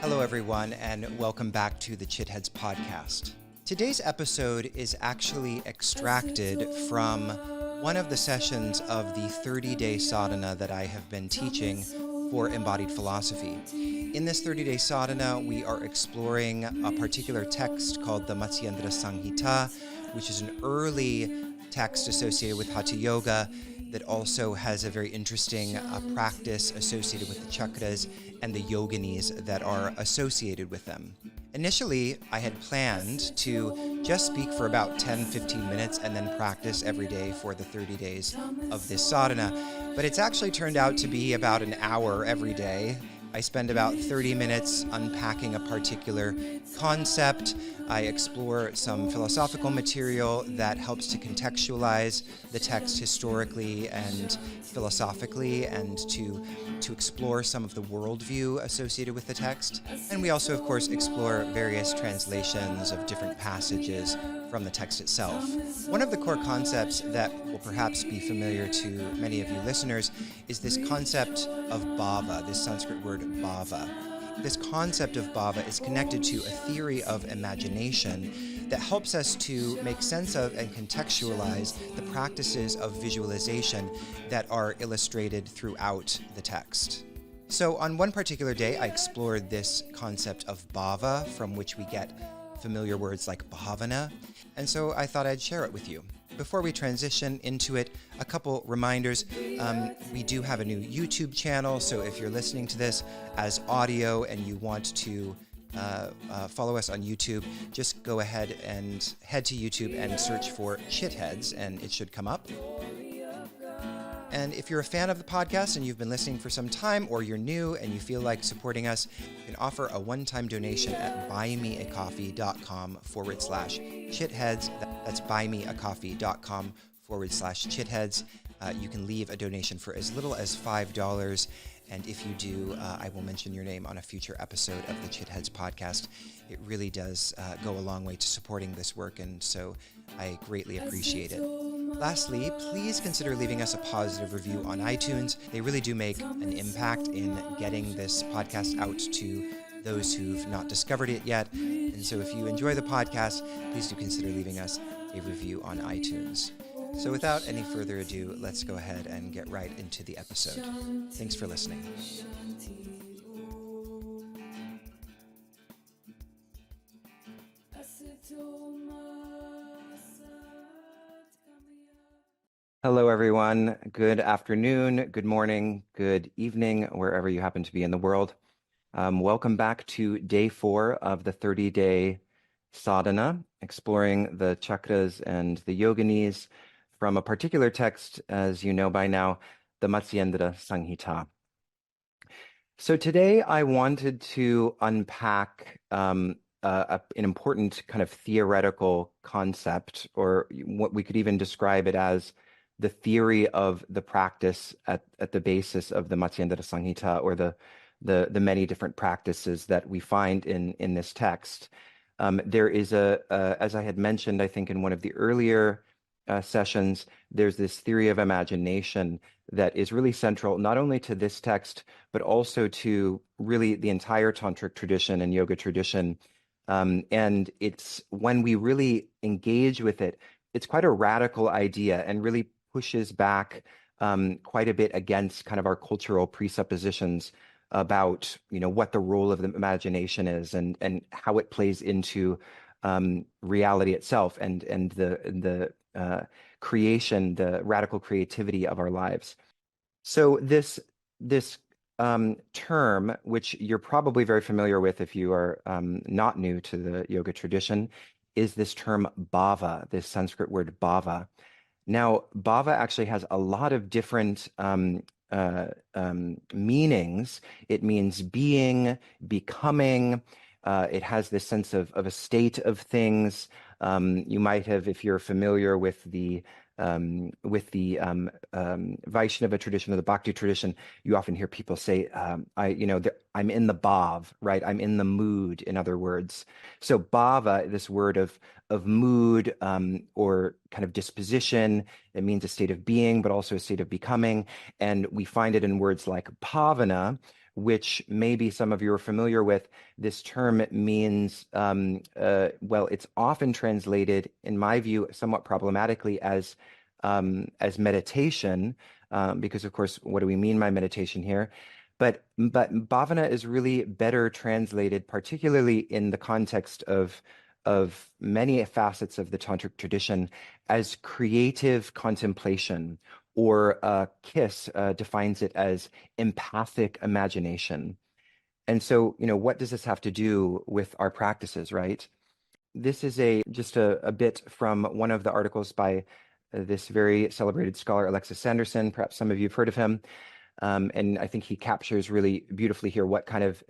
Hello, everyone, and welcome back to the Chitheads podcast. Today's episode is actually extracted from one of the sessions of the 30-day sadhana that I have been teaching for embodied philosophy. In this 30-day sadhana, we are exploring a particular text called the Matsyendrasaṃhitā, which is an early text associated with Hatha Yoga that also has a very interesting practice associated with the chakras and the yoginis that are associated with them. Initially, I had planned to just speak for about 10-15 minutes and then practice every day for the 30 days of this sadhana, but it's actually turned out to be about an hour every day. I spend about 30 minutes unpacking a particular concept. I explore some philosophical material that helps to contextualize the text historically and philosophically and to explore some of the worldview associated with the text. And we also, of course, explore various translations of different passages from the text itself. One of the core concepts that will perhaps be familiar to many of you listeners is this concept of bhāva, this Sanskrit word bhāva. This concept of bhāva is connected to a theory of imagination that helps us to make sense of and contextualize the practices of visualization that are illustrated throughout the text. So on one particular day, I explored this concept of bhāva, from which we get familiar words like bhavana, and so I thought I'd share it with you. Before we transition into it, a couple reminders. We do have a new YouTube channel, so if you're listening to this as audio and you want to follow us on YouTube, just go ahead and head to YouTube and search for Chitheads, and it should come up. And if you're a fan of the podcast and you've been listening for some time, or you're new and you feel like supporting us, you can offer a one-time donation at buymeacoffee.com/chitheads. That's buymeacoffee.com/chitheads. You can leave a donation for as little as $5. And if you do, I will mention your name on a future episode of the Chitheads podcast. It really does go a long way to supporting this work, and so I greatly appreciate it. Lastly, please consider leaving us a positive review on iTunes. They really do make an impact in getting this podcast out to those who've not discovered it yet. And so if you enjoy the podcast, please do consider leaving us a review on iTunes. So without any further ado, let's go ahead and get right into the episode. Thanks for listening. Hello, everyone. Good afternoon, good morning, good evening, wherever you happen to be in the world. Welcome back to day 4 of the 30-day sadhana, exploring the chakras and the yoginis from a particular text, as you know by now, the Matsyendrasaṃhitā. So today I wanted to unpack an important kind of theoretical concept, or what we could even describe it as the theory of the practice at the basis of the Matsyendrasaṃhitā, or the many different practices that we find in this text. There is as I had mentioned, I think in one of the earlier sessions, there's this theory of imagination that is really central not only to this text, but also to really the entire tantric tradition and yoga tradition. And it's when we really engage with it, it's quite a radical idea and really pushes back quite a bit against kind of our cultural presuppositions about, what the role of the imagination is and how it plays into reality itself and the creation, the radical creativity of our lives. So this term, which you're probably very familiar with if you are not new to the yoga tradition, is this term bhāva, this Sanskrit word bhāva. Now, bhāva actually has a lot of different meanings. It means being, becoming. It has this sense of a state of things. You might have, if you're familiar with the Vaishnava tradition or the Bhakti tradition, you often hear people say, I'm in the bhav, right? I'm in the mood, in other words. So bhava, this word of mood or kind of disposition, it means a state of being, but also a state of becoming. And we find it in words like bhavana, which maybe some of you are familiar with. This term means, well, it's often translated, in my view, somewhat problematically as meditation, because of course, what do we mean by meditation here? But bhavana is really better translated, particularly in the context of many facets of the tantric tradition, as creative contemplation, or Kiss defines it as empathic imagination. And so, what does this have to do with our practices, right? This is just a bit from one of the articles by this very celebrated scholar, Alexis Sanderson. Perhaps some of you have heard of him. And I think he captures really beautifully here what kind of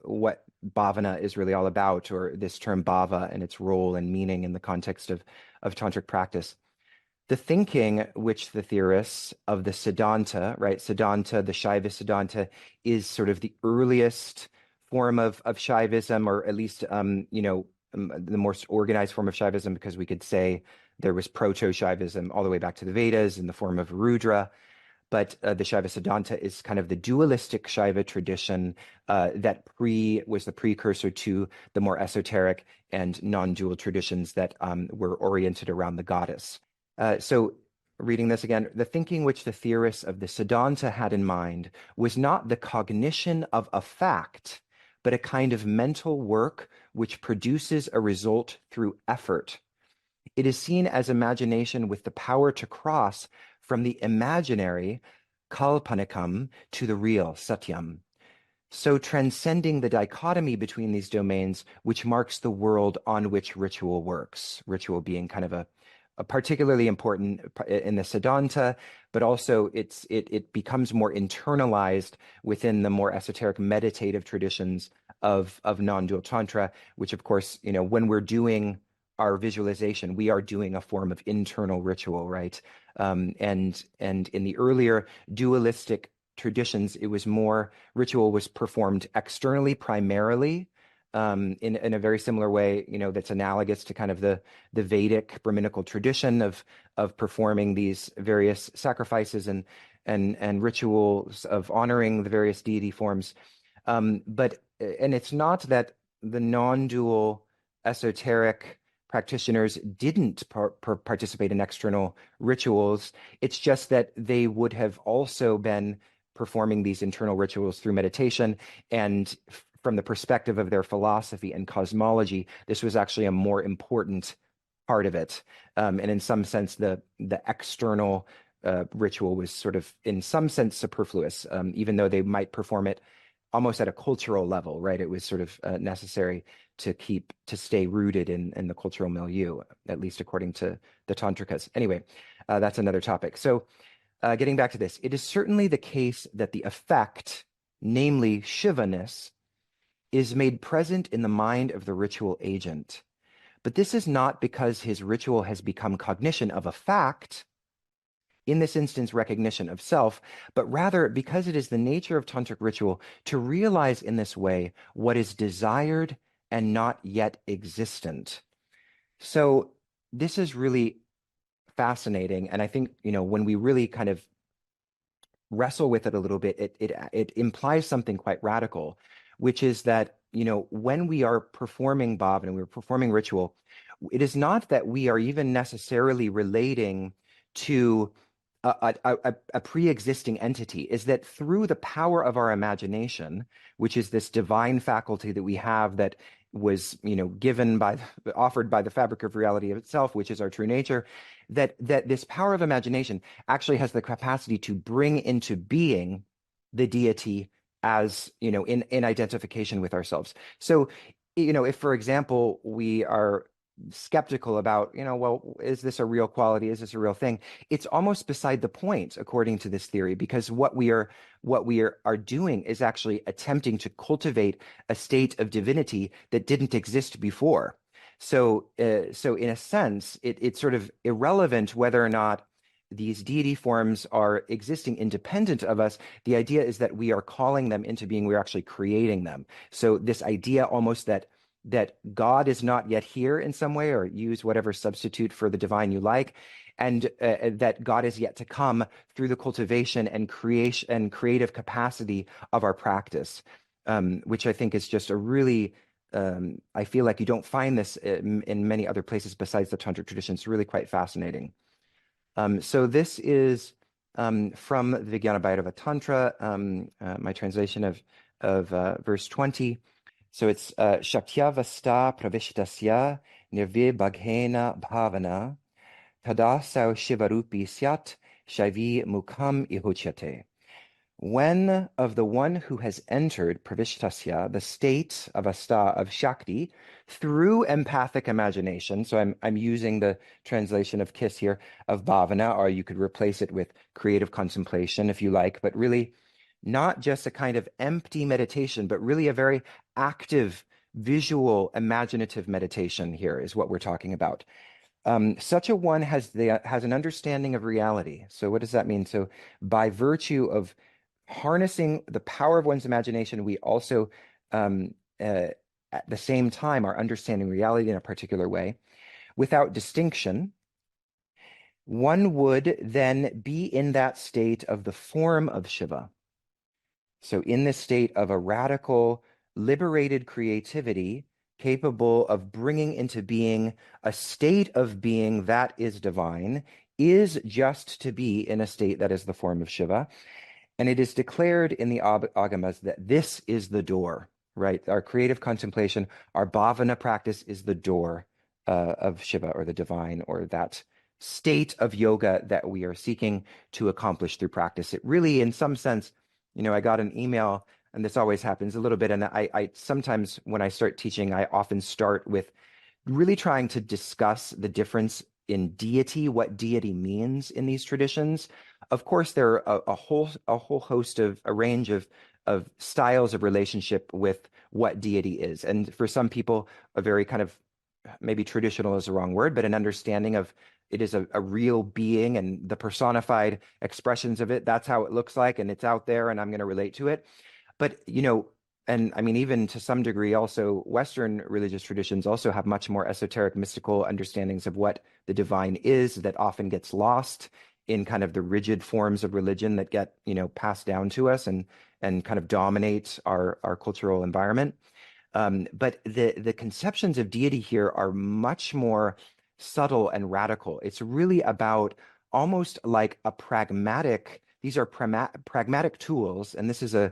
what bhavana is really all about, or this term bhava and its role and meaning in the context of tantric practice. The thinking which the theorists of the Siddhanta, right? Siddhanta, the Shaiva Siddhanta, is sort of the earliest form of Shaivism, or at least, the most organized form of Shaivism, because we could say there was proto-Shaivism all the way back to the Vedas in the form of Rudra. But the Shaiva Siddhanta is kind of the dualistic Shaiva tradition that was the precursor to the more esoteric and non-dual traditions that were oriented around the goddess. So reading this again, the thinking which the theorists of the Siddhanta had in mind was not the cognition of a fact, but a kind of mental work which produces a result through effort. It is seen as imagination with the power to cross from the imaginary, kalpanikam, to the real, satyam. So transcending the dichotomy between these domains, which marks the world on which ritual works, ritual being kind of a particularly important in the Siddhanta, but also it becomes more internalized within the more esoteric meditative traditions of non-dual tantra, which of course, when we're doing our visualization, we are doing a form of internal ritual, right? And in the earlier dualistic traditions, it was more ritual was performed externally primarily, in a very similar way, that's analogous to kind of the Vedic Brahminical tradition of performing these various sacrifices and rituals of honoring the various deity forms. But it's not that the non-dual esoteric practitioners didn't participate in external rituals. It's just that they would have also been performing these internal rituals through meditation, and from the perspective of their philosophy and cosmology, this was actually a more important part of it. And in some sense, the external ritual was sort of, in some sense, superfluous, even though they might perform it almost at a cultural level, right? It was sort of necessary to stay rooted in the cultural milieu, at least according to the Tantrikas. Anyway, that's another topic. So getting back to this, it is certainly the case that the effect, namely Shivaness, is made present in the mind of the ritual agent. But this is not because his ritual has become cognition of a fact, in this instance recognition of self, but rather because it is the nature of tantric ritual to realize in this way what is desired and not yet existent. So this is really fascinating, and I think, when we really kind of wrestle with it a little bit, it implies something quite radical, which is that, when we are performing bhava and we're performing ritual, it is not that we are even necessarily relating to a pre-existing entity. Is that through the power of our imagination, which is this divine faculty that we have that was, given offered by the fabric of reality itself, which is our true nature, that this power of imagination actually has the capacity to bring into being the deity as, in identification with ourselves. So, if, for example, we are skeptical about, well, is this a real quality? Is this a real thing? It's almost beside the point, according to this theory, because what we are doing is actually attempting to cultivate a state of divinity that didn't exist before. So in a sense, it's sort of irrelevant whether or not these deity forms are existing independent of us. The idea is that we are calling them into being. We're actually creating them. So this idea almost that God is not yet here in some way, or use whatever substitute for the divine you like, and that God is yet to come through the cultivation and creation and creative capacity of our practice, which I think is just a really, I feel like you don't find this in many other places besides the Tantric tradition. It's really quite fascinating. So this is from the Vijnana Bhairava Tantra, my translation of verse 20. So it's Shakyavasta pravishtasya nirvibhaghena bhavana tadasau shivarupi syat shaivi mukham ihuchyate. When of the one who has entered pravishtasya, the state of asta, of Shakti, through empathic imagination, so I'm using the translation of Kiss here, of bhavana, or you could replace it with creative contemplation if you like, but really not just a kind of empty meditation, but really a very active, visual, imaginative meditation here is what we're talking about. Such a one has an understanding of reality. So what does that mean? So by virtue of harnessing the power of one's imagination, we also, at the same time, are understanding reality in a particular way. Without distinction, one would then be in that state of the form of Shiva. So in this state of a radical, liberated creativity, capable of bringing into being a state of being that is divine, is just to be in a state that is the form of Shiva. And it is declared in the agamas that this is the door, right? Our creative contemplation, our bhavana practice is the door of Shiva, or the divine, or that state of yoga that we are seeking to accomplish through practice. It really, in some sense, I got an email, and this always happens a little bit. And I sometimes, when I start teaching, I often start with really trying to discuss the difference in deity, what deity means in these traditions. Of course, there are a whole host of a range of styles of relationship with what deity is. And for some people, a very kind of, maybe traditional is the wrong word, but an understanding of it is a real being, and the personified expressions of it, that's how it looks like, and it's out there, and I'm going to relate to it. But, and I mean, even to some degree, also Western religious traditions also have much more esoteric, mystical understandings of what the divine is, that often gets lost in kind of the rigid forms of religion that get, passed down to us and kind of dominate our cultural environment. But the conceptions of deity here are much more subtle and radical. It's really about almost like a pragmatic, these are pragmatic tools, and this is a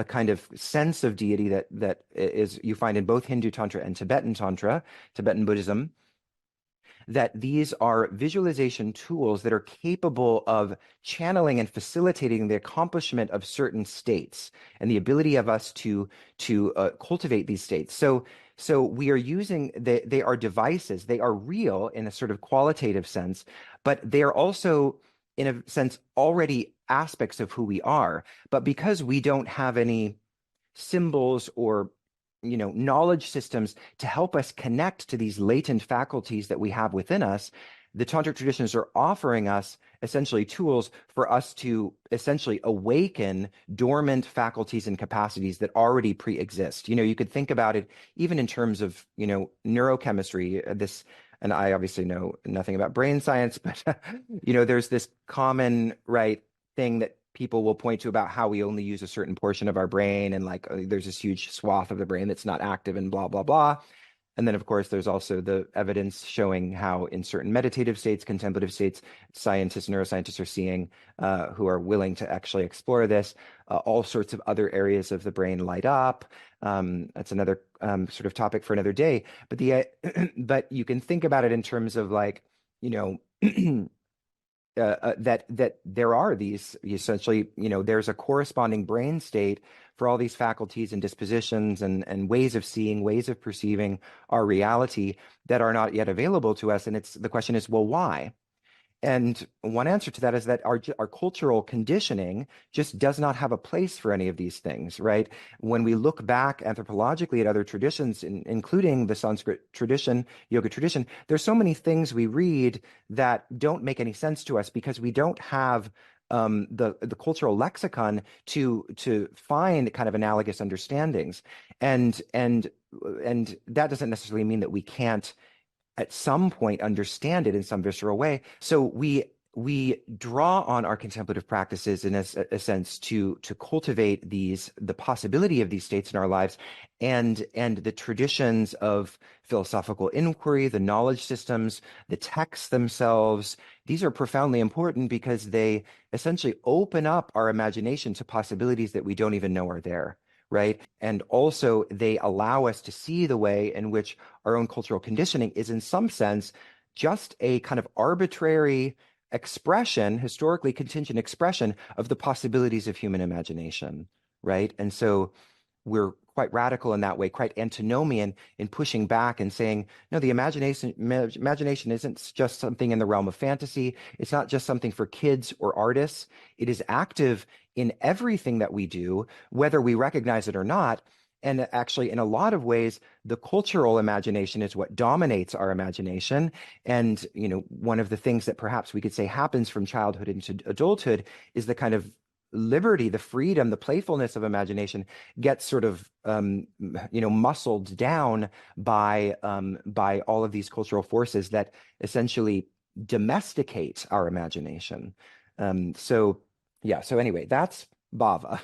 kind of sense of deity that is you find in both Hindu Tantra and Tibetan Tantra, Tibetan Buddhism, that these are visualization tools that are capable of channeling and facilitating the accomplishment of certain states and the ability of us to cultivate these states. So we are using, they are devices, they are real in a sort of qualitative sense, but they are also, in a sense, already aspects of who we are. But because we don't have any symbols or knowledge systems to help us connect to these latent faculties that we have within us, the Tantric traditions are offering us essentially tools for us to essentially awaken dormant faculties and capacities that already pre-exist. You could think about it even in terms of, neurochemistry, this, and I obviously know nothing about brain science, but, there's this common, right, thing that people will point to about how we only use a certain portion of our brain, and like there's this huge swath of the brain that's not active and blah, blah, blah. And then, of course, there's also the evidence showing how in certain meditative states, contemplative states, neuroscientists are seeing, who are willing to actually explore this, all sorts of other areas of the brain light up. That's another sort of topic for another day. But but you can think about it in terms of like, that there are these essentially, there's a corresponding brain state for all these faculties and dispositions and ways of seeing, ways of perceiving our reality that are not yet available to us. And the question is, well, why? And one answer to that is that our cultural conditioning just does not have a place for any of these things, right? When we look back anthropologically at other traditions, including the Sanskrit tradition, yoga tradition, there's so many things we read that don't make any sense to us because we don't have the cultural lexicon to find kind of analogous understandings, and that doesn't necessarily mean that we can't at some point understand it in some visceral way. So we draw on our contemplative practices in a sense to cultivate the possibility of these states in our lives, and the traditions of philosophical inquiry, the knowledge systems, the texts themselves. These are profoundly important because they essentially open up our imagination to possibilities that we don't even know are there. Right. And also, they allow us to see the way in which our own cultural conditioning is, in some sense, just a kind of arbitrary expression, historically contingent expression of the possibilities of human imagination. Right. And so we're quite radical in that way, quite antinomian in pushing back and saying, no, the imagination isn't just something in the realm of fantasy. It's not just something for kids or artists. It is active in everything that we do, whether we recognize it or not. And actually, in a lot of ways, the cultural imagination is what dominates our imagination. And, one of the things that perhaps we could say happens from childhood into adulthood is the kind of liberty, the freedom, the playfulness of imagination gets sort of muscled down by all of these cultural forces that essentially domesticate our imagination. So yeah. So anyway, that's bhāva.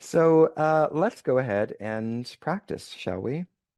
So let's go ahead and practice, shall we?